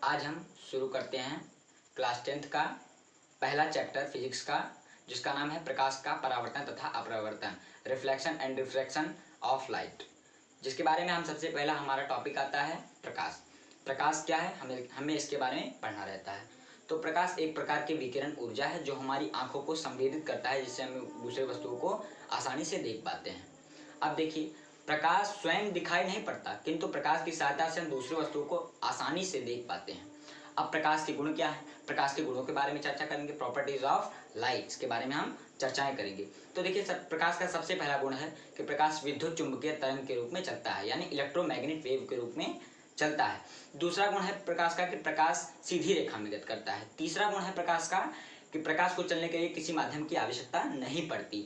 आज हम शुरू करते हैं क्लास 10th का पहला चैप्टर फिजिक्स का, जिसका नाम है प्रकाश का परावर्तन तथा अपरावर्तन, reflection and refraction of light. जिसके बारे में हम सबसे पहला हमारा टॉपिक आता है प्रकाश। प्रकाश क्या है, हमें इसके बारे में पढ़ना रहता है। तो प्रकाश एक प्रकार की विकिरण ऊर्जा है जो हमारी आंखों को संवेदित करता है, जिससे हम दूसरे वस्तुओं को आसानी से देख पाते हैं। अब देखिए, प्रकाश स्वयं दिखाई नहीं पड़ता, किंतु प्रकाश की सहायता से हम दूसरी वस्तुओं को आसानी से देख पाते हैं। अब प्रकाश के गुण क्या है, प्रकाश के गुणों के बारे में चर्चा करेंगे। प्रॉपर्टीज ऑफ लाइट्स के बारे में हम चर्चाएं करेंगे। तो देखिए, प्रकाश का सबसे पहला गुण है कि प्रकाश विद्युत चुंबकीय तरंग के रूप में चलता है, यानी इलेक्ट्रोमैग्नेटिक वेव के रूप में चलता है। दूसरा गुण है प्रकाश का कि प्रकाश सीधी रेखा में गति करता है। तीसरा गुण है प्रकाश का कि प्रकाश को चलने के लिए किसी माध्यम की आवश्यकता नहीं पड़ती।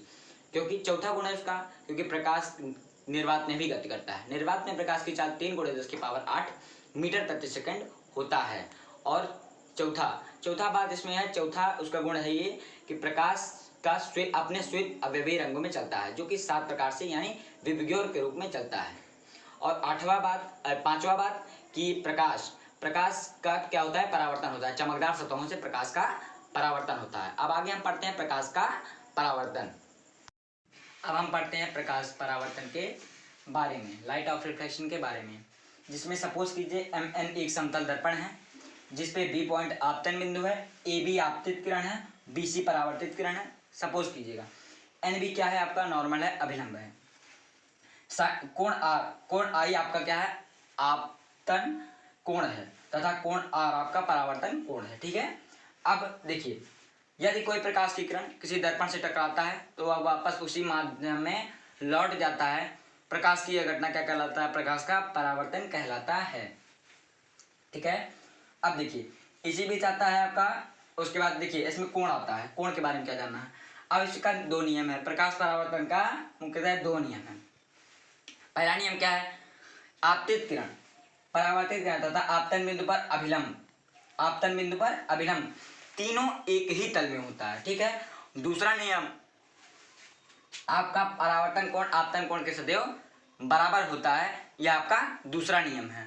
क्योंकि चौथा गुण है उसका, क्योंकि प्रकाश निर्वात में भी गति करता है। निर्वात में प्रकाश की चाल 3 × 10⁸ मीटर प्रति सेकंड होता है। और चौथा बात इसमें है, चौथा उसका गुण है ये कि प्रकाश का अपने श्वेत अवयवी रंगों में चलता है, जो कि 7 प्रकार से यानी विबग्योर के रूप में चलता है। और पांचवा बात कि प्रकाश का क्या होता है, परावर्तन होता है। चमकदार सतहों से प्रकाश का परावर्तन होता है। अब आगे हम पढ़ते हैं प्रकाश का परावर्तन। अब हम पढ़ते हैं प्रकाश परावर्तन के बारे में, लाइट ऑफ रिफ्लेक्शन के बारे में, जिसमें सपोज कीजिए MN एक समतल दर्पण है, जिसपे B पॉइंट आपतन बिंदु है, AB आपतित किरण है, BC परावर्तित किरण है। सपोज कीजिएगा NB क्या है आपका, नॉर्मल है, अभिलंब है। कोण I आपका क्या है, आपतन कोण है, तथा कोण R आपका परावर्तन कोण है। ठीक है। अब देखिए, यदि कोई प्रकाश की किरण किसी दर्पण से टकराता है तो वह वापस उसी माध्यम में लौट जाता है। प्रकाश की यह घटना क्या कहलाता है, प्रकाश का परावर्तन कहलाता है। ठीक है। अब देखिए, इसी बीच आता है आपका, उसके बाद देखिए इसमें कोण आता है। कोण के बारे में क्या जानना है। अब इसका 2 नियम है, प्रकाश परावर्तन का मुख्यतः 2 नियम है। पहला नियम क्या है, आपतित किरण परावर्तित किरण तथा आपतन बिंदु पर अभिलंब तीनों एक ही तल में होता है। ठीक है। दूसरा नियम, आपका परावर्तन कोण आपतन कोण के सदैव बराबर होता है, यह आपका दूसरा नियम है।